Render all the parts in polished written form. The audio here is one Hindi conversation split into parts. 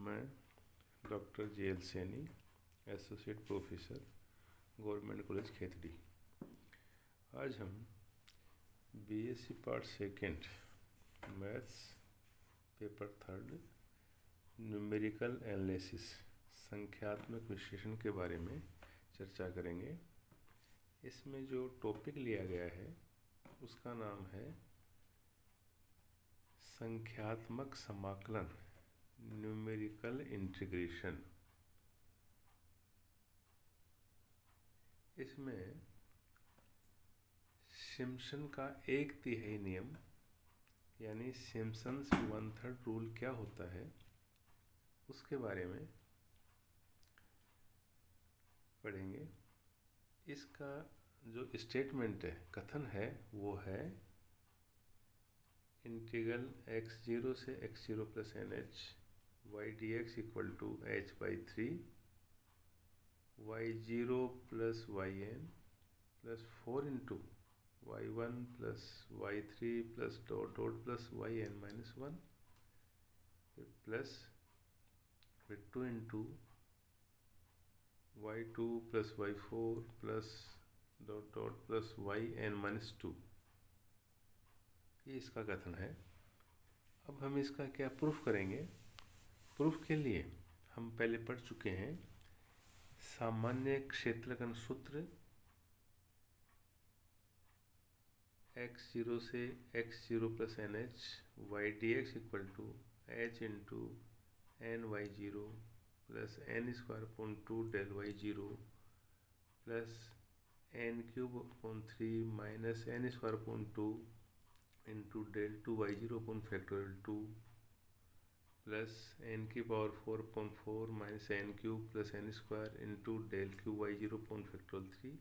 मैं doctor JL Saini, associate professor, government college Khetri. आज हम BSc part second maths paper third numerical analysis संख्यात्मक विश्लेषण के बारे में चर्चा करेंगे। इसमें जो टॉपिक लिया गया है उसका नाम है संख्यात्मक समाकलन, न्यूमेरिकल इंटीग्रेशन। इसमें सिम्पसन का 1/3 नियम यानी सिम्पसन्स 1/3 रूल क्या होता है उसके बारे में पढ़ेंगे। इसका जो स्टेटमेंट है, कथन है, वो है इंटीग्रल x0 से x0 plus NH y dx equal to h/3 y0 plus yn plus 4 into y1 plus y3 plus dot dot plus yn minus 1 plus 2 into y2 plus y4 plus dot dot plus yn minus 2। ये इसका कथन है। अब हम इसका क्या प्रूफ करेंगे। प्रूफ के लिए हम पहले पढ़ चुके हैं सामान्य क्षेत्रगण सूत्र x0 से x0 plus NH y dx equal to h into ny0 plus n square upon 2 del y0 plus n cube upon 3 minus n square upon 2 into del 2y0 upon factorial 2 plus n की power 4 upon 4 minus n cube plus n square into del cube y0 upon factorial 3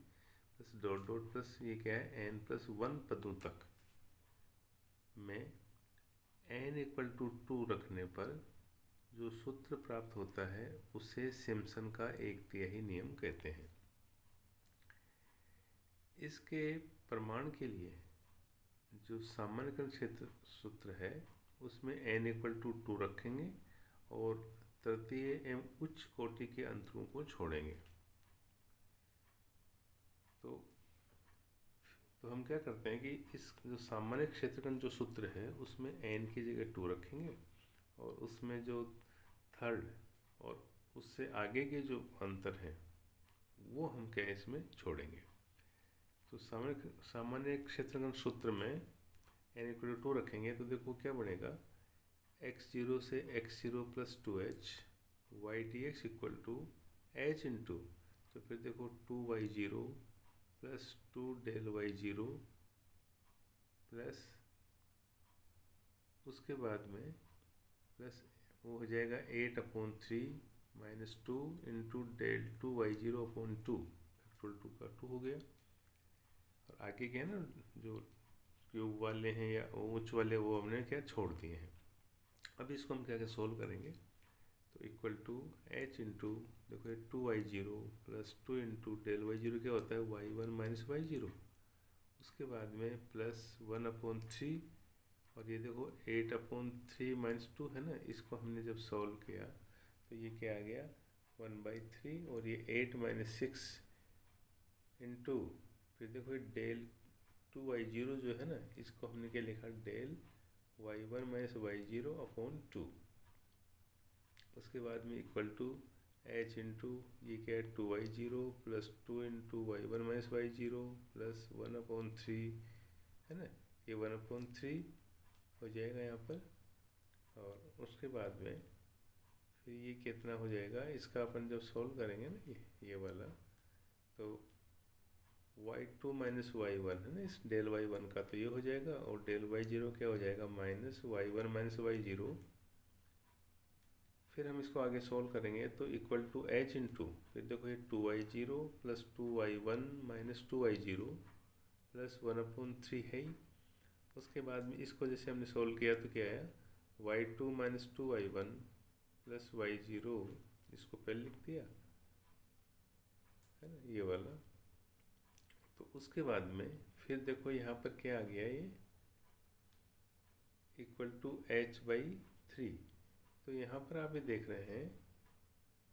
plus dot dot plus ये क्या है n प्लस 1 पदों तक में n इक्वल टू 2 रखने पर जो सूत्र प्राप्त होता है उसे सिम्पसन का 1/3 नियम कहते हैं। इसके प्रमाण के लिए जो सामान्यकरण क्षेत्र सूत्र है उसमें n इक्वल टू 2 रखेंगे और तृतीय एवं उच्च कोटि के अंतरों को छोड़ेंगे। तो हम क्या करते हैं कि इस जो सामान्य क्षेत्रगण जो सूत्र है उसमें n की जगह 2 रखेंगे और उसमें जो थर्ड और उससे आगे के जो अंतर हैं वो हम क्या इसमें छोड़ेंगे। तो सामान्य क्षेत्रगण सूत्र में n इक्वल टू 2 रखेंगे तो देखो क्या बनेगा x0 से x0 plus 2h y dx equal to h into, तो फिर देखो 2y0 plus 2 del y0 plus उसके बाद में प्लस वो हो जाएगा 8/3 minus 2 into del 2y0 upon 2 factorial 2 का 2 हो गया। और आगे क्या है ना, जो क्यूब वाले हैं या उच्च वाले वो हमने क्या छोड़ दिए हैं। अब इसको हम क्या सोल्व करेंगे तो इक्वल टू h इंटू देखो 2y0 plus 2 into del y0 क्या होता है y1 माइनस y0, उसके बाद में प्लस 1/3 और ये देखो 8/3 माइनस 2 है ना, इसको हमने जब सॉल्व किया तो ये क्या आ गया 1/3 और ये 8 माइनस 6 इंटू फिर देखो डेल 2y0 जो है ना इसको हमने क्या लिखा del y1 minus y0 upon 2। उसके बाद में इक्वल टू h इंटू ये क्या है 2y0 plus 2 into y1 minus y0 plus 1/3 है ना, ये 1/3 हो जाएगा यहाँ पर। और उसके बाद में फिर ये कितना हो जाएगा, इसका अपन जब सॉल्व करेंगे ना ये वाला तो y2 माइनस y1 है ना इस डेल y1 का, तो ये हो जाएगा और डेल y0 क्या हो जाएगा माइनस y1 माइनस y0। फिर हम इसको आगे सॉल्व करेंगे तो इक्वल टू h इंटू फिर देखो ये 2y0 plus 2y1 minus 2y0 plus 1/3 है ही। उसके बाद में इसको जैसे हमने सॉल्व किया तो क्या आया y2 minus 2y1 plus y0, इसको पहले लिख दिया है ना ये वाला। तो उसके बाद में फिर देखो यहाँ पर क्या आ गया ये इक्वल टू h/3 तो यहाँ पर आप ये देख रहे हैं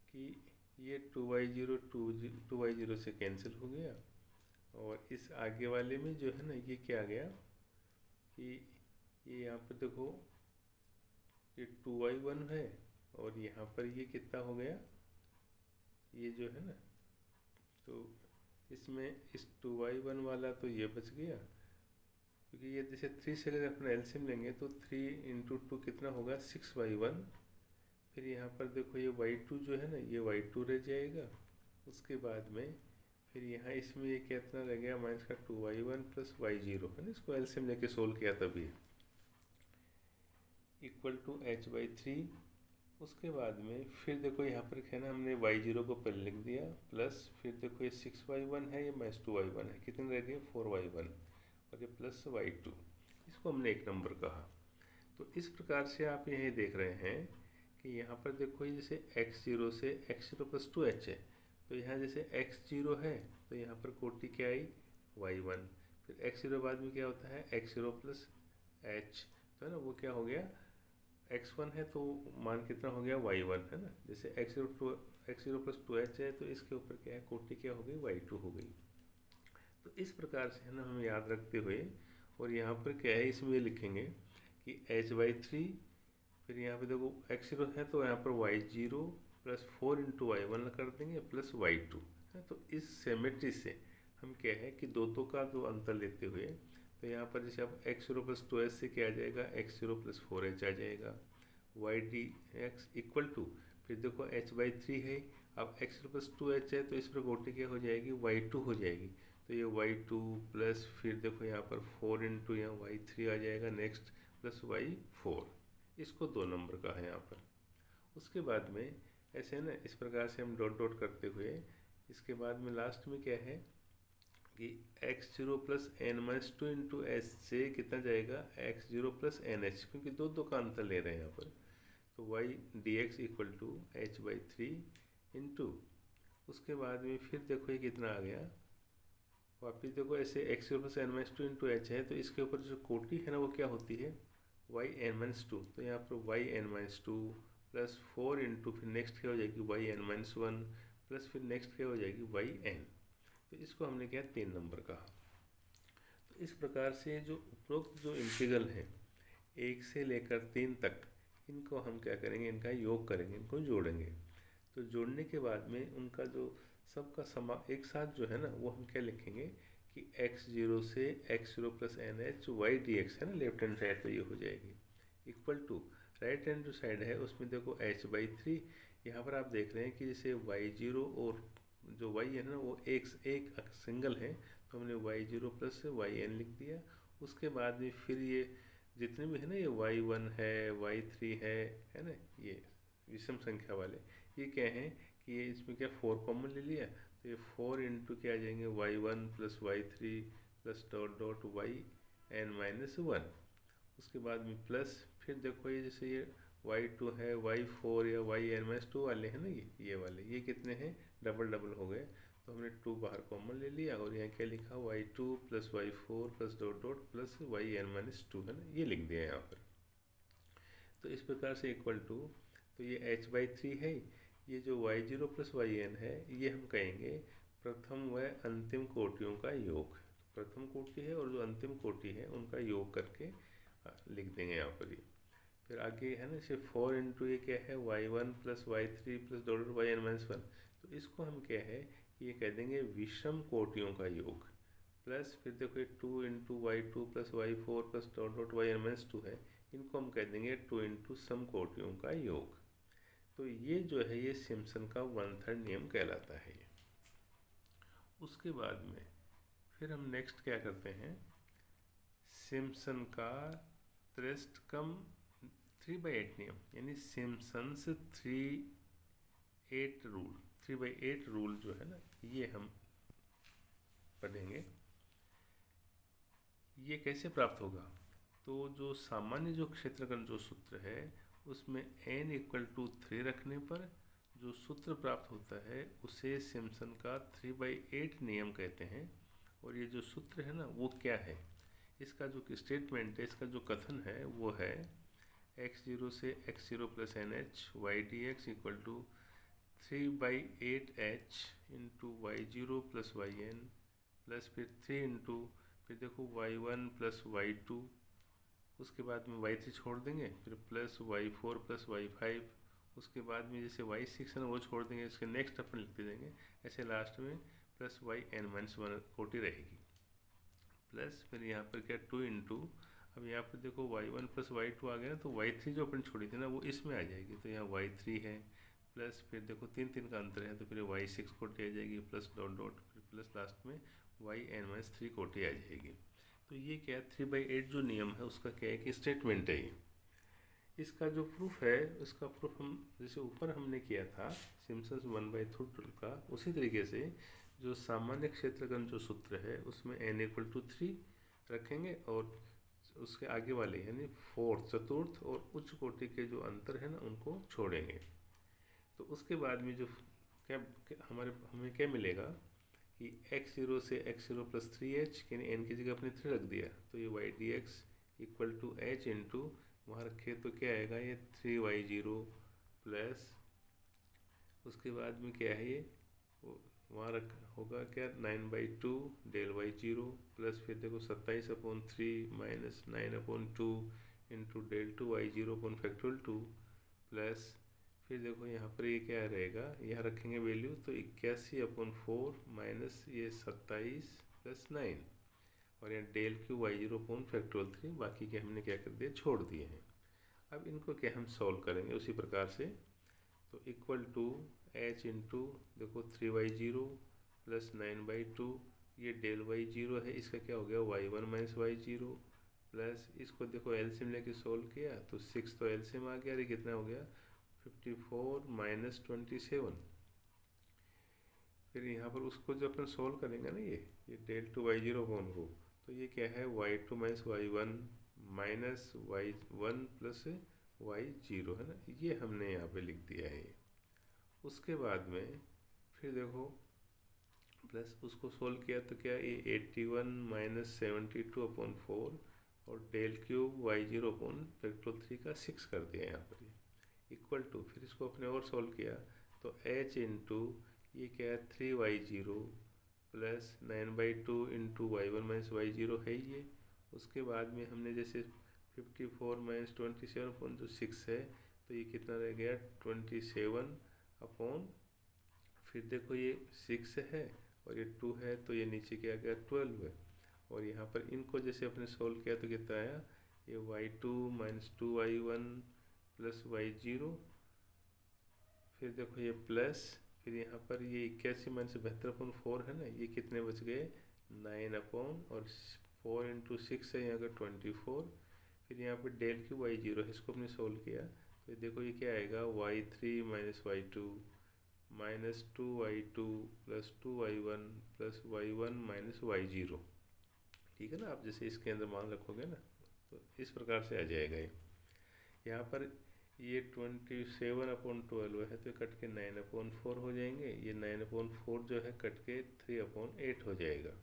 कि ये 2y0 2y0 से कैंसिल हो गया, और इस आगे वाले में जो है ना ये क्या आ गया कि ये यहाँ पर देखो ये 2y1 है, और यहाँ पर ये कितना हो गया, ये जो है ना, तो इसमें इस 2y1 वाला तो ये बच गया, क्योंकि ये जैसे 3 से अगर अपना एलसीएम लेंगे तो 3 इंटू 2 कितना होगा 6y1। फिर यहाँ पर देखो ये y2 जो है ना ये y2 रह जाएगा। उसके बाद में फिर यहाँ इसमें ये कितना रह गया माइनस का 2y1 प्लस y0 है ना, इसको एलसीएम लेके सोल्व किया तभी, इक्वल टू h/3। उसके बाद में फिर देखो यहाँ पर है ना हमने y0 को पहले लिख दिया, प्लस फिर देखो ये 6y1 है, ये माइनस 2y1 है, कितने रह गए 4y1, और ये प्लस y2, इसको हमने एक नंबर कहा। तो इस प्रकार से आप यही देख रहे हैं कि यहाँ पर देखो ये जैसे x0 से x0 प्लस 2h है, तो यहाँ जैसे x0 है तो यहाँ पर कोटि क्या आई y1, फिर x0 बाद में क्या होता है x0 प्लस h, तो है ना वो क्या हो गया x1 है तो मान कितना हो गया y1 है ना, जैसे x0 प्लस 2h है तो इसके ऊपर क्या है कोटि क्या हो गई y2 हो गई। तो इस प्रकार से है ना हम याद रखते हुए, और यहाँ पर क्या है इसमें लिखेंगे कि h/3, फिर यहाँ पे देखो x0 है तो यहाँ पर y0 प्लस 4 इंटू y1 कर देंगे प्लस y2 है। तो इस सिमेट्री से हम क्या है कि दो का जो अंतर लेते हुए, तो यहाँ पर जैसे अब x0 प्लस 2h से क्या आ जाएगा x0 प्लस 4h आ जाएगा, y/dx इक्वल टू, फिर देखो h/3 है, अब x0 प्लस 2h है तो इस पर कोटि क्या हो जाएगी y2 हो जाएगी, तो ये y2 प्लस फिर देखो यहाँ पर 4 इंटू यहाँ y3 आ जाएगा नेक्स्ट प्लस y4, इसको 2 नंबर का है यहाँ पर। उसके बाद में ऐसे है ना इस प्रकार से हम डॉट डॉट करते हुए, इसके बाद में लास्ट में क्या है कि x0 plus n-2 into H से कितना जाएगा x0 प्लस nh, क्योंकि दो का अंतर ले रहे हैं यहाँ पर, तो y/dx equal to h/3 into, उसके बाद में फिर देखो ये कितना आ गया, वापिस देखो ऐसे x0 plus n-2 into H है तो इसके ऊपर जो कोटि है ना वो क्या होती है yn-2, तो यहाँ पर yn-2 प्लस 4 इंटू फिर नेक्स्ट क्या हो जाएगी yn-1 प्लस फिर नेक्स्ट क्या हो जाएगी yn, तो इसको हमने क्या 3 नंबर कहा। तो इस प्रकार से जो उपरोक्त जो इंटीग्रल है 1 से लेकर 3 तक, इनको हम क्या करेंगे, इनका योग करेंगे, इनको जोड़ेंगे। तो जोड़ने के बाद में उनका जो सबका एक साथ जो है ना वो हम क्या लिखेंगे कि x0 से x0 प्लस nh y/dx है ना लेफ्ट हैंड साइड पे ये हो जाएगी, इक्वल टू राइट हैंड जो साइड है उसमें देखो h/3, यहाँ पर आप देख रहे हैं कि जैसे y0 और जो y है ना वो एक सिंगल है, तो हमने y0 प्लस yn लिख दिया। उसके बाद में फिर ये जितने भी है ना ये y1 है y3 है ना, ये विषम संख्या वाले ये क्या हैं कि ये इसमें क्या 4 कॉमन ले लिया, तो ये 4 इंटू क्या आ जाएंगे y1 plus y3 plus dot dot yn-1, उसके बाद में प्लस फिर देखो ये जैसे ये y2 है y4 या yn-2 वाले हैं ना, ये वाले ये कितने हैं डबल हो गए, तो हमने 2 बाहर कॉमन ले लिया, और यहाँ क्या लिखा y2 plus y4 plus dot dot plus yn-2 है ना, ये लिख दिया यहाँ पर। तो इस प्रकार से इक्वल टू, तो ये h/3 है, ये जो y0 प्लस yn है ये हम कहेंगे प्रथम व अंतिम कोटियों का योग, प्रथम कोटि है और जो अंतिम कोटि है उनका योग करके लिख देंगे यहाँ पर ये। फिर आगे है ना सिर्फ 4 इंटू ये क्या है y1 plus y3 plus dot dot yn-1, तो इसको हम क्या है ये कह देंगे विषम कोटियों का योग, प्लस फिर देखो ये 2 into y2 plus y4 plus dot dot yn-2 है, इनको हम कह देंगे 2 इंटू सम कोटियों का योग। तो ये जो है ये सिम्पसन का 1/3 नियम कहलाता है ये। उसके बाद में फिर हम नेक्स्ट क्या करते हैं, सिम्पसन का 3/8 नियम, यानी सिम्पसन्स 3/8 रूल जो है ना ये हम पढ़ेंगे। ये कैसे प्राप्त होगा, तो जो सामान्य जो क्षेत्रफल जो सूत्र है उसमें n इक्वल टू 3 रखने पर जो सूत्र प्राप्त होता है उसे सिम्पसन का 3/8 नियम कहते हैं। और ये जो सूत्र है ना वो क्या है, इसका जो स्टेटमेंट है, इसका जो कथन है वो है x0 से x0 plus N H y d x equal to 3/8h into y0 plus y N plus फिर 3 इंटू फिर देखो y1 प्लस y2, उसके बाद में y3 छोड़ देंगे, फिर प्लस y4 प्लस y5, उसके बाद में जैसे y6 है ना वो छोड़ देंगे, इसके नेक्स्ट अपन लिखते देंगे, ऐसे लास्ट में प्लस yn-1 कोटि रहेगी, प्लस फिर यहाँ पर क्या 2 इंटू, अब यहाँ पर देखो y1 प्लस y2 आ गया ना, तो y3 जो अपन छोड़ी थी ना वो इसमें आ जाएगी, तो यहाँ y3 है, प्लस फिर देखो 3 का अंतर है तो फिर y6 कोटि आ जाएगी, प्लस डॉट डॉट फिर प्लस लास्ट में yn-3 कोटि आ जाएगी। तो ये क्या है 3/8 जो नियम है उसका क्या है कि स्टेटमेंट है ये। इसका जो प्रूफ है उसका प्रूफ हम जैसे ऊपर हमने किया था सिम्पसन्स 1/3 का, उसी तरीके से जो सामान्य क्षेत्रगण जो सूत्र है उसमें n = 3 रखेंगे और उसके आगे वाले यानी फोर्थ चतुर्थ और उच्च कोटि के जो अंतर है ना उनको छोड़ेंगे। तो उसके बाद में जो हमें क्या मिलेगा कि x0 से x0 प्लस 3h यानी n की जगह अपने 3 रख दिया, तो ये y dx equal to h into वहाँ रखे तो क्या आएगा ये 3y0 प्लस उसके बाद में क्या है ये वहाँ रख होगा क्या 9/2 डेल y0 प्लस फिर देखो 27/3 minus 9/2 into del 2y0/2 plus फिर देखो यहाँ पर ये क्या रहेगा, यहाँ रखेंगे वैल्यू तो 81/4 माइनस ये 27 प्लस 9 और यहाँ डेल क्यू y0/3, बाकी के हमने क्या कर दिया छोड़ दिए हैं। अब इनको क्या हम सॉल्व करेंगे उसी प्रकार से, तो इक्वल टू h इंटू देखो 3y0 प्लस 9/2 ये डेल y0 है, इसका क्या हो गया y1 माइनस y0 प्लस इसको देखो एलसीएम लेके सोल्व किया तो 6 तो एलसीएम आ गया, ये कितना हो गया 54 माइनस 27, फिर यहाँ पर उसको जो अपन सोल्व करेंगे ना ये डेल 2y0 को, तो ये क्या है y2 minus y1 minus y1 plus y0 है ना, ये हमने यहाँ पे लिख दिया है। उसके बाद में फिर देखो प्लस उसको सोल्व किया तो क्या ये 81 माइनस 72/4 और डेल क्यूब y0/3 का 6 कर दिया यहाँ पर इक्वल टू, फिर इसको अपने और सोल्व किया तो h इंटू ये क्या है 3y0 plus 9/2 into y1 minus y0 है ये, उसके बाद में हमने जैसे 54 माइनस 27/6 है तो ये कितना रह गया 27 अपॉन फिर देखो ये 6 है और ये 2 है तो ये नीचे क्या गया 12 है, और यहाँ पर इनको जैसे अपने सोल्व किया तो कितना आया ये y2 minus 2y1 plus y0, फिर देखो ये प्लस फिर यहाँ पर ये 81 माइनस 72/4 है ना, ये कितने बच गए 9 अपॉन और 4 इंटू 6 है यहाँ का 24, फिर यहाँ पर डेल क्यू y0 है इसको हमने सोल्व किया तो देखो ये क्या आएगा y3 minus y2 minus 2y2 plus 2y1 plus y1 minus y0, ठीक है ना। आप जैसे इसके अंदर मान रखोगे ना तो इस प्रकार से आ जाएगा ये। यहाँ पर ये 27/12 है तो कट के 9/4 हो जाएंगे, ये 9/4 जो है कट के 3/8 हो जाएगा।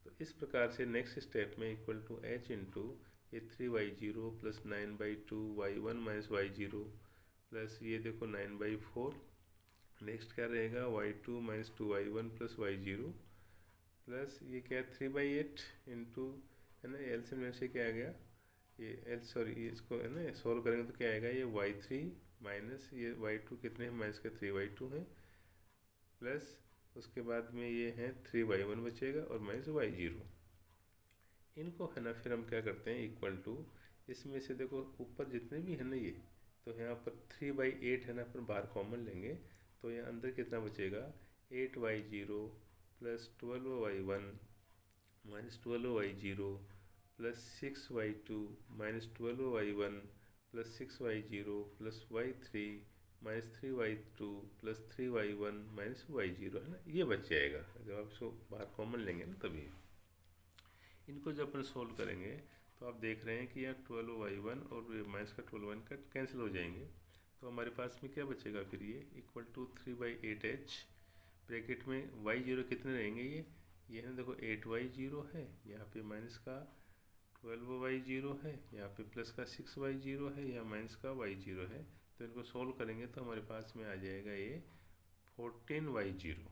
तो इस प्रकार से नेक्स्ट स्टेप में इक्वल टू h इंटू ये 3y0 plus 9/2 y1 minus y0 plus ये देखो 9/4, नेक्स्ट क्या रहेगा y2 minus 2y1 plus y0 plus ये क्या 3/8 इंटू है ना एलसीएम से क्या आ गया ये इसको है ना सोल्व करेंगे तो क्या आएगा ये y3 माइनस ये y2 कितने हैं माइनस के 3y2 हैं प्लस उसके बाद में ये है 3y1 बचेगा और माइनस y0, इनको है ना फिर हम क्या करते हैं इक्वल टू इसमें से देखो ऊपर जितने भी है ना ये तो यहाँ पर 3/8 है ना अपन बाहर कॉमन लेंगे तो यहाँ अंदर कितना बचेगा 8y0 plus 12y1 minus 12y0 plus 6y2 minus 12y1 plus 6y0 plus y3 minus 3y2 plus 3y1 minus y0 है ना, ये बच जाएगा जब आप इसको बाहर कॉमन लेंगे ना तभी। इनको जब अपन सोल्व करेंगे तो आप देख रहे हैं कि यहाँ 12y1 और माइनस का 12y1 का कैंसिल हो जाएंगे, तो हमारे पास में क्या बचेगा फिर ये इक्वल टू 3/8h ब्रैकेट में y0 कितने रहेंगे ये है ना देखो 8y0 है, यहाँ पे माइनस का 12y0 है, यहाँ पे प्लस का 6y0 है, या माइनस का y0 है। तो इनको सोल्व करेंगे तो हमारे पास में आ जाएगा ये 14y0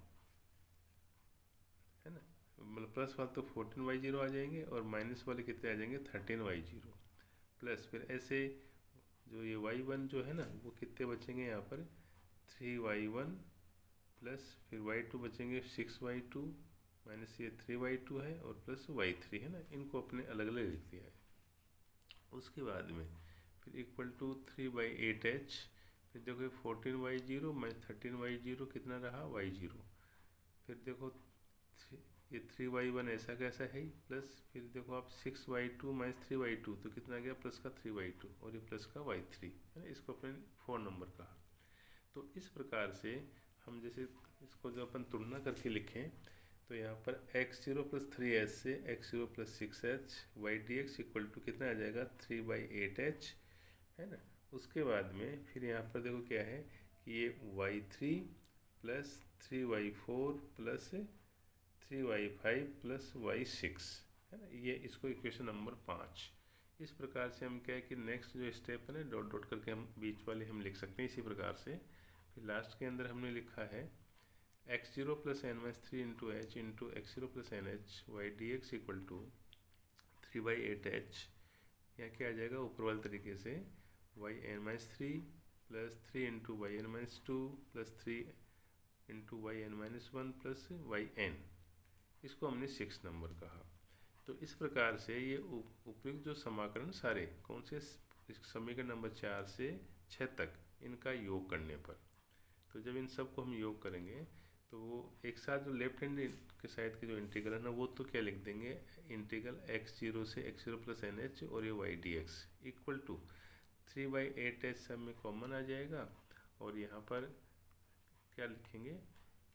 है ना, मतलब प्लस वाले तो 14y0 आ जाएंगे और माइनस वाले कितने आ जाएंगे 13y0 प्लस फिर ऐसे जो ये y1 जो है ना वो कितने बचेंगे यहाँ पर 3y1 प्लस फिर y2 बचेंगे 6y2 माइनस ये 3y2 है और प्लस y3 है ना, इनको अपने अलग अलग लिख दिया है। उसके बाद में फिर इक्वल टू 3/8h, फिर देखो 14y0 माइनस 13y0 कितना रहा y0, फिर देखो ये 3y1 ऐसा कैसा है प्लस फिर देखो आप 6y2 माइनस 3y2 तो कितना गया प्लस का 3y2 और ये प्लस का y3 है ना, इसको अपने 4 नंबर कहा। तो इस प्रकार से हम जैसे इसको जो अपन तुलना करके लिखें तो यहाँ पर x0 प्लस 3h से x0 plus 6h y dx equal to कितना आ जाएगा 3/8h है ना। उसके बाद में फिर यहाँ पर देखो क्या है कि ये y3 plus 3y4 plus 3y5 plus y6 है ना, ये इसको इक्वेशन नंबर 5। इस प्रकार से हम क्या है कि नेक्स्ट जो स्टेप है ना डॉट डॉट करके हम बीच वाले हम लिख सकते हैं इसी प्रकार से। फिर लास्ट के अंदर हमने लिखा है x0 plus n minus 3 into H into x0 plus N H y d x equal to 3/8h, यहाँ क्या आ जाएगा ऊपर वाले तरीके से yn minus 3 plus 3 into y N minus 2 plus 3 into y N minus 1 plus y N, इसको हमने 6 नंबर कहा। तो इस प्रकार से ये उपयुक्त जो समाकलन सारे कौन से समीकरण नंबर 4 से 6 तक इनका योग करने पर, तो जब इन सब को हम योग करेंगे तो वो एक साथ जो लेफ्ट हैंड के साइड के जो इंटीग्रल है ना वो तो क्या लिख देंगे इंटीग्रल x0 से x0 प्लस एन एच और ये y dx equal to 3/8h सब में कॉमन आ जाएगा। और यहाँ पर क्या लिखेंगे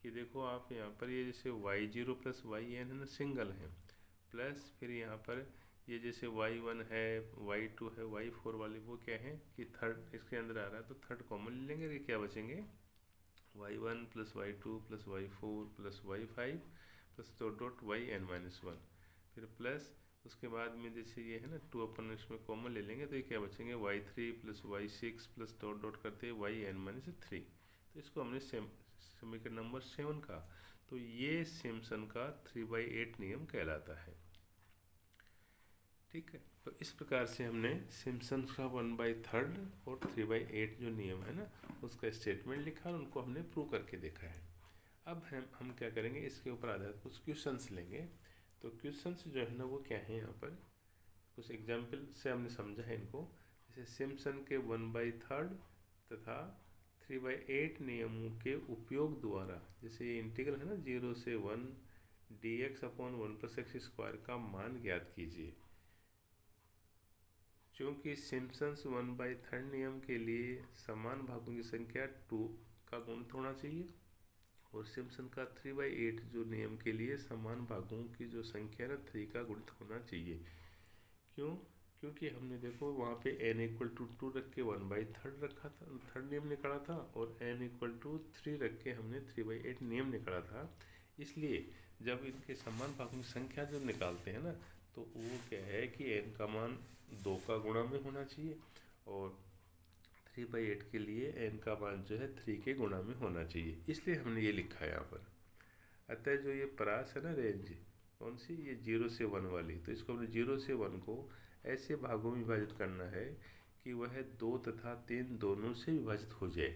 कि देखो आप यहाँ पर ये जैसे y0 प्लस y n है ना सिंगल है, प्लस फिर यहाँ पर ये जैसे y1 है y2 है y4 वाले वो क्या है कि थर्ड इसके अंदर आ रहा है तो थर्ड कॉमन ले लेंगे, क्या बचेंगे y1 plus y2 plus y4 plus y5 plus dot dot yn minus 1, फिर प्लस उसके बाद में जैसे ये है ना 2 अपन इसमें कॉमन ले लेंगे तो ये क्या बचेंगे y3 plus y6 plus dot dot करते yn माइनस 3। तो इसको हमने समीकरण नंबर 7 का, तो ये सिम्पसन का 3/8 नियम कहलाता है। ठीक है, तो इस प्रकार से हमने सिम्पसन का 1/3 और 3/8 जो नियम है ना उसका स्टेटमेंट लिखा और उनको हमने प्रूव करके देखा है। अब हम क्या करेंगे इसके ऊपर आधारित कुछ क्वेश्चंस लेंगे। तो क्वेश्चंस जो है ना वो क्या है, यहाँ पर कुछ एग्जाम्पल से हमने समझा है इनको, जैसे सिम्पसन के 1/3 तथा 3/8 नियमों के उपयोग द्वारा, जैसे ये इंटीग्रल है ना 0 से 1 dx upon 1 plus x square का मान ज्ञात कीजिए। क्योंकि सिम्पसन्स 1/3 नियम के लिए समान भागों की संख्या 2 का गुणित होना चाहिए और सिम्पसन का 3/8 जो नियम के लिए समान भागों की जो संख्या है 3 का गुणित होना चाहिए। क्योंकि हमने देखो वहाँ पे n इक्वल टू 2 रख के 1/3 रखा था, थर्ड नियम निकाला था, और n इक्वल टू 3 रख के हमने 3/8 नियम निकाला था। इसलिए जब इनके समान भागों की संख्या जब निकालते हैं ना तो वो क्या है कि n का मान 2 का गुणा में होना चाहिए और 3/8 के लिए n का मान जो है 3 के गुणा में होना चाहिए, इसलिए हमने ये लिखा है यहाँ पर। अतः जो ये परास है ना रेंज कौन सी, ये 0 से 1 वाली, तो इसको हमने 0 से 1 को ऐसे भागों में विभाजित करना है कि वह 2 तथा 3 दोनों से विभाजित हो जाए।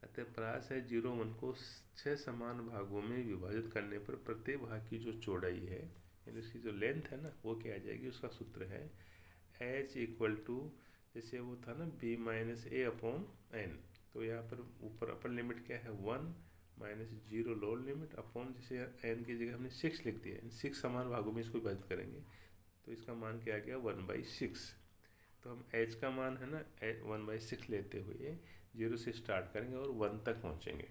अतः परास है 0-1 को 6 समान भागों में विभाजित करने पर प्रत्येक भाग की जो चौड़ाई है यानी उसकी जो लेंथ है ना वो क्या आ जाएगी, उसका सूत्र है h इक्वल टू जैसे वो था ना b minus a upon n, तो यहाँ पर ऊपर अपर लिमिट क्या है 1 माइनस 0 लोअर लिमिट अपॉन जैसे n की जगह हमने 6 लिख दिया, 6 समान भागों में इसको विभाजित करेंगे तो इसका मान क्या आ गया 1/6। तो हम h का मान है ना 1/6 लेते हुए 0 से स्टार्ट करेंगे और 1 तक पहुँचेंगे।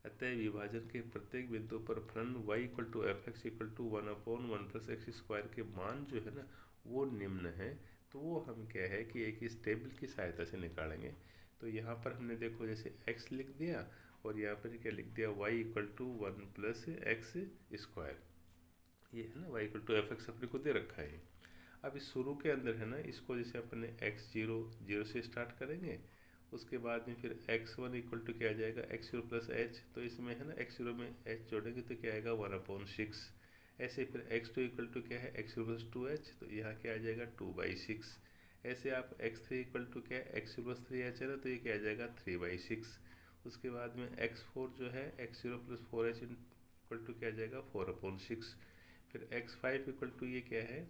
अतः विभाजन के प्रत्येक बिंदु पर फलन y equal to F x equal to 1/1 plus x square के मान जो है ना वो निम्न है, तो वो हम क्या है कि एक इस टेबल की सहायता से निकालेंगे। तो यहाँ पर हमने देखो जैसे x लिख दिया और यहाँ पर क्या लिख दिया y equal to 1 plus x square, ये है ना y equal to F x अपने को दे रखा है। अब इस शुरू के अंदर है ना, इसको जैसे अपने x0 से स्टार्ट करेंगे, उसके बाद में फिर x1 इक्वल टू क्या आ जाएगा x0 प्लस एच, तो इसमें है ना x0 में h जोड़ेंगे तो क्या आएगा 1/6। ऐसे फिर x2 इक्वल टू क्या है x0 प्लस 2h, तो यहाँ क्या आ जाएगा 2/6। ऐसे आप x3 इक्वल टू क्या है x0 प्लस 3h है ना, तो ये क्या आ जाएगा 3/6। उसके बाद में x4 जो है x0 plus 4h equal to क्या आ जाएगा 4/6। फिर x5 इक्वल टू ये क्या है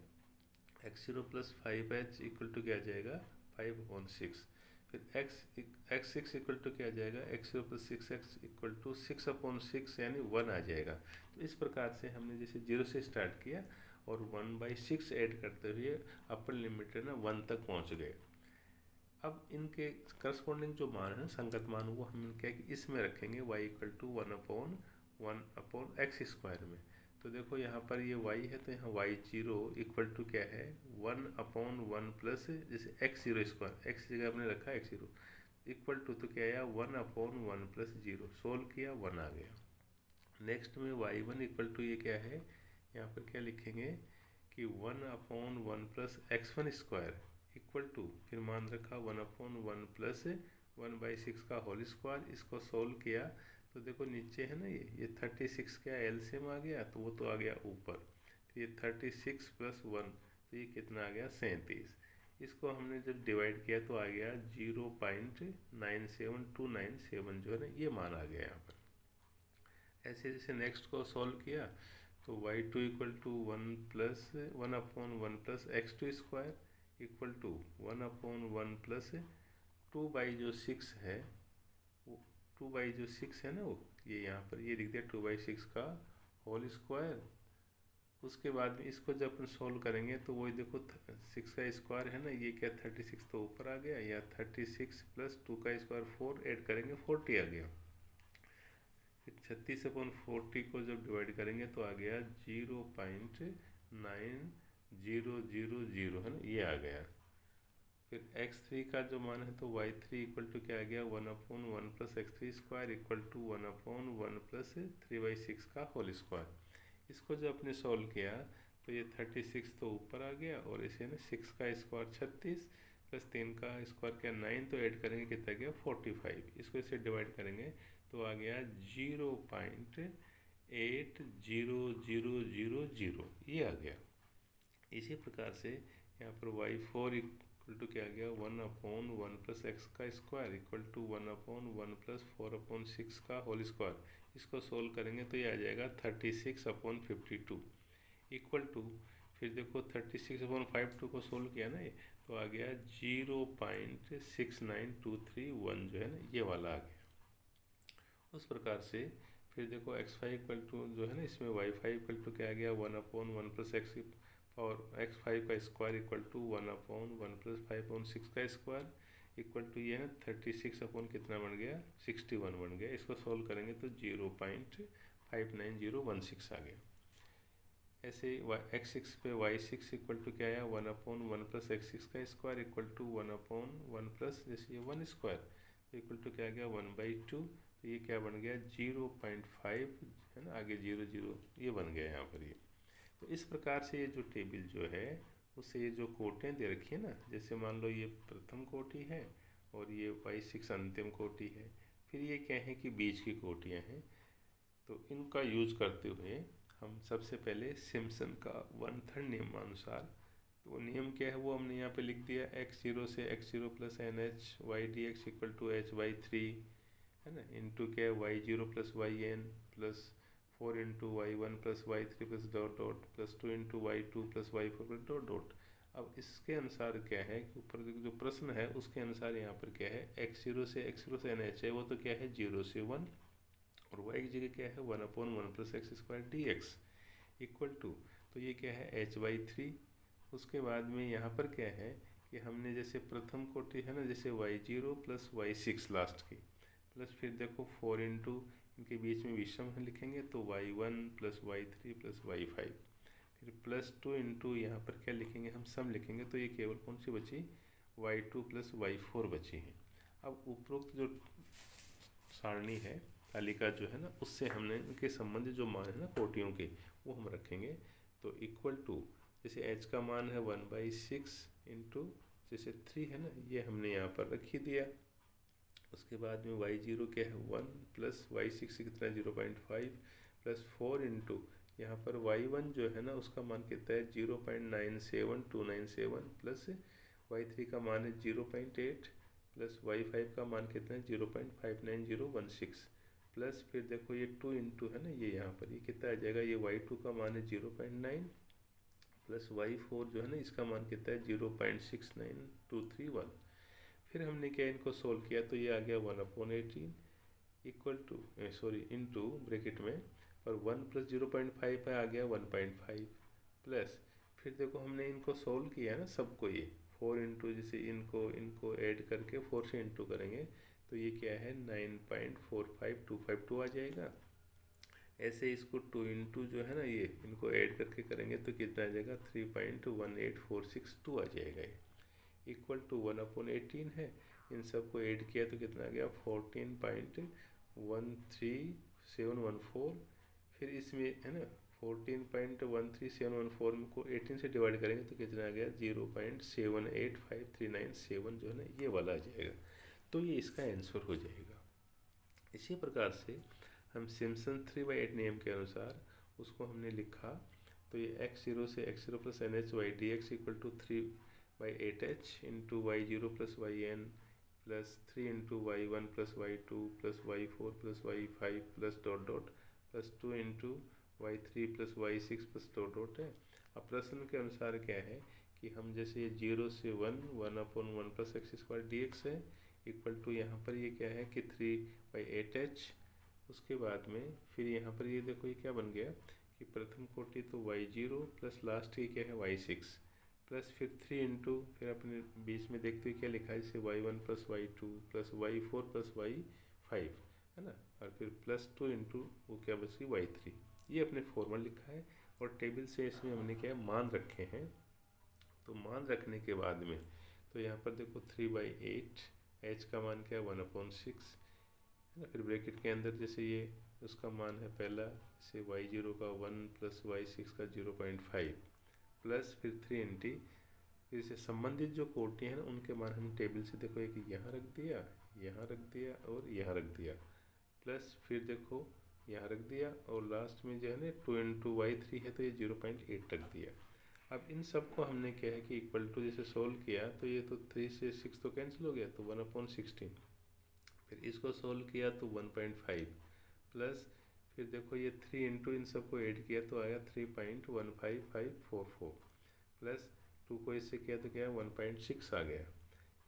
x0 plus 5h equal to क्या आ जाएगा 5/6। फिर x6 इक्वल टू क्या आ जाएगा x0 plus 6x equal to 6/6 यानी 1 आ जाएगा। तो इस प्रकार से हमने जैसे 0 से स्टार्ट किया और 1/6 ऐड करते हुए अपर लिमिट है ना 1 तक पहुंच गए। अब इनके करस्पॉन्डिंग जो मान है संगत मान, वो हम क्या कि इसमें रखेंगे y इक्वल टू 1/1/x² में। तो देखो यहाँ पर ये y है, तो यहाँ y0 इक्वल टू क्या है 1/1 प्लस जैसे x0², x जगह हमने रखा x0 इक्वल टू, तो क्या आया 1/1 प्लस 0, सोल्व किया 1 आ गया। नेक्स्ट में y1 इक्वल टू ये क्या है, यहाँ पर क्या लिखेंगे कि 1/1 प्लस x1² इक्वल टू, फिर मान रखा 1/1 प्लस 1/6 का होल स्क्वायर। इसको सोल्व किया तो देखो नीचे है ना ये 36 क्या एलसीएम आ गया, तो वो तो आ गया ऊपर। फिर ये 36 प्लस 1, तो ये कितना आ गया 37। इसको हमने जब डिवाइड किया तो आ गया 0.97297 जो है ना, ये मान आ गया यहाँ पर। ऐसे जैसे नेक्स्ट को सॉल्व किया तो y2 equal to 1/1 plus x2² equal to 1/1 plus 2/6 है, वो 2/6 है ना, वो ये यहाँ पर ये लिख दिया 2/6 का होल स्क्वायर। उसके बाद में इसको जब अपन सोल्व करेंगे तो वही देखो 6 का स्क्वायर है ना, ये क्या 36 तो ऊपर आ गया, या 36 प्लस 2 का स्क्वायर 4 ऐड करेंगे 40 आ गया। फिर 36/40 को जब डिवाइड करेंगे तो आ गया 0.9000 है ना, ये आ गया। फिर x3 का जो मान है तो y3 इक्वल टू क्या आ गया 1/1 plus x3² equal to 1/1 plus 3/6 का होल स्क्वायर। इसको जब आपने सॉल्व किया तो ये 36 तो ऊपर आ गया, और इसे ना 6 का स्क्वायर 36 प्लस 3 का स्क्वायर क्या 9, तो ऐड करेंगे कितना गया 45। इसको इसे डिवाइड करेंगे तो आ गया 0.80000, ये आ गया। इसी प्रकार से यहाँ पर y4 इक्वल टू क्या आ गया 1/1 प्लस x का स्क्वायर इक्वल टू 1/1 प्लस 4/6 का होल स्क्वायर। इसको सोल्व करेंगे तो ये आ जाएगा 36/52 इक्वल टू, फिर देखो 36/52 को सोल्व किया ना, ये तो आ गया 0.69231 जो है ना, ये वाला आ गया। उस प्रकार से फिर देखो x5 इक्वल टू जो है ना, इसमें y5 इक्वल टू क्या आ गया 1/1 प्लस x और x5 का स्क्वायर इक्वल टू 1/1 प्लस 5/6 का स्क्वायर इक्वल टू ये है 36 अपॉन कितना बन गया 61 बन गया। इसको सोल्व करेंगे तो 0.59016 आ गया। ऐसे x6 पे y6 इक्वल टू क्या आया 1/1 प्लस x6 का स्क्वायर इक्वल टू 1/1 प्लस जैसे ये 1² तो इक्वल टू क्या आ गया 1/2, तो ये क्या बन गया 0.5 है ना, आगे 0 ये बन गया यहाँ पर ये। तो इस प्रकार से ये जो टेबल जो है उससे ये जो कोटियाँ दे रखी है ना, जैसे मान लो ये प्रथम कोटि है और ये y6 अंतिम कोटि है, फिर ये क्या है कि बीच की कोटियाँ हैं। तो इनका यूज करते हुए हम सबसे पहले सिम्पसन का 1/3 नियमानुसार, तो वो नियम क्या है वो हमने यहाँ पे लिख दिया x0 से x0 plus NH y dx equal to h/3 है ना, इंटू क्या है y0 plus yn plus 4 into y1 plus y3 plus dot dot plus 2 into y2 plus y4 plus dot dot. अब इसके अनुसार क्या है कि ऊपर जो प्रश्न है उसके अनुसार यहाँ पर क्या है x0 से NH है, वो तो क्या है 0 से 1, और y की जगह क्या है 1/1 plus x² dx equal to, तो ये क्या है h/3। उसके बाद में यहाँ पर क्या है कि हमने जैसे प्रथम कोटि है ना, जैसे y0 प्लस y6 लास्ट की, प्लस फिर देखो 4 इंटू इनके बीच में विषम लिखेंगे तो y1 plus y3 plus y5, फिर प्लस 2 इंटू यहाँ पर क्या लिखेंगे हम सम लिखेंगे, तो ये केवल कौन सी बची y2 प्लस y4 बची है। अब उपरोक्त जो सारणी है तालिका जो है ना, उससे हमने इनके संबंधित जो मान है ना कोटियों के वो हम रखेंगे। तो इक्वल टू जैसे h का मान है 1/6 इंटू जैसे 3 है ना, ये हमने यहाँ पर रख ही दिया। उसके बाद में y0 क्या है 1 प्लस y6 कितना 0.5 प्लस 4 इंटू यहाँ पर y1 जो है ना उसका मान कितना है 0.97297 प्लस y3 का मान है 0.8 प्लस y5 का मान कितना है 0.59016 प्लस फिर देखो ये 2 इंटू है ना, ये यहाँ पर ये कितना आ जाएगा, ये y2 का मान है 0.9 प्लस y4 जो है ना इसका मान कितना है 0.69231। फिर हमने क्या इनको सोल्व किया तो ये आ गया 1/18 इक्वल टू इंटू ब्रैकेट में और 1 प्लस 0.5 आ गया 1.5 प्लस फिर देखो हमने इनको सोल्व किया ना सबको, ये 4 इंटू जैसे इनको ऐड करके 4 से इंटू करेंगे तो ये क्या है 9.45252 आ जाएगा। ऐसे इसको 2 इंटू जो है ना ये इनको ऐड करके करेंगे तो कितना आ जाएगा 3.18462 आ जाएगा। ये इक्वल टू 1/18 है, इन सबको ऐड किया तो कितना आ गया 14.13714। फिर इसमें है ना 14.13714 को 18 से डिवाइड करेंगे तो कितना आ गया 0.785397 जो है ना ये वाला आ जाएगा। तो ये इसका आंसर हो जाएगा। इसी प्रकार से हम सिम्पसन 3/8 नियम के अनुसार उसको हमने लिखा तो ये x0 से x0 plus NHY dx equal to 3/8h into y0 plus yn plus 3 into y1 plus y2 plus y4 plus y5 plus dot dot plus 2 into y3 plus y6 plus dot dot है। अब प्रश्न के अनुसार क्या है कि हम जैसे ये 0 से 1/1 प्लस x² dx है इक्वल टू यहाँ पर ये क्या है कि 3/8h। उसके बाद में फिर यहाँ पर ये देखो ये क्या बन गया कि प्रथम कोटि तो y0 प्लस लास्ट ये क्या है y6 प्लस फिर 3 इंटू फिर अपने बीच में देखते हुए क्या लिखा है इसे y1 plus y2 plus y4 plus y5 है ना, और फिर प्लस 2 इंटू वो क्या बच गई y3। ये अपने फॉर्मूला लिखा है और टेबल से इसमें हमने क्या है मान रखे हैं। तो मान रखने के बाद में तो यहाँ पर देखो 3/8 h का मान क्या है 1/6 है ना, फिर ब्रैकेट के अंदर जैसे ये उसका मान है पहला जैसे y0 का 1 प्लस y6 का 0.5 प्लस फिर 3 इंटी फिर से संबंधित जो कोटि हैं ना उनके मान हम टेबल से देखो एक यहाँ रख दिया, यहाँ रख दिया और यहाँ रख दिया, प्लस फिर देखो यहाँ रख दिया और लास्ट में जो है ना 2 इंटू y3 है तो ये 0.8 रख दिया। अब इन सब को हमने क्या है कि इक्वल टू जैसे सोल्व किया तो ये तो 3 से 6 तो कैंसिल हो गया तो 1/16, फिर इसको सोल्व किया तो 1.5 प्लस फिर देखो ये 3 इंटू इन सबको ऐड किया तो आया 3.15544 प्लस 2 को इससे किया तो क्या 1.6 आ गया।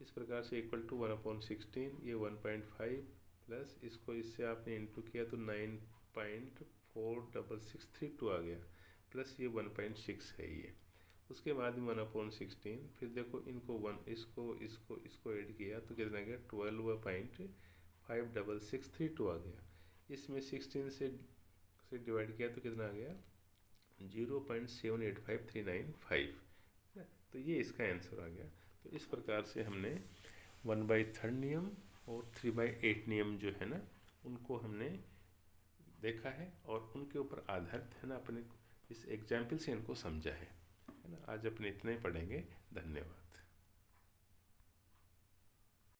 इस प्रकार से इक्वल टू 1/16 ये 1.5 प्लस इसको इससे आपने इंटू किया तो 9.46632 आ गया प्लस ये 1.6 है ये। उसके बाद में 1/16 फिर देखो इनको 1 इसको ऐड किया तो कितना गया 12.56632 आ गया। इसमें 16 से डिवाइड किया तो कितना आ गया 0.785395, तो ये इसका आंसर आ गया। तो इस प्रकार से हमने 1/3 नियम और 3/8 नियम जो है ना उनको हमने देखा है और उनके ऊपर आधारित है ना अपने इस एग्जाम्पल से इनको समझा है ना। आज अपने इतने ही पढ़ेंगे। धन्यवाद।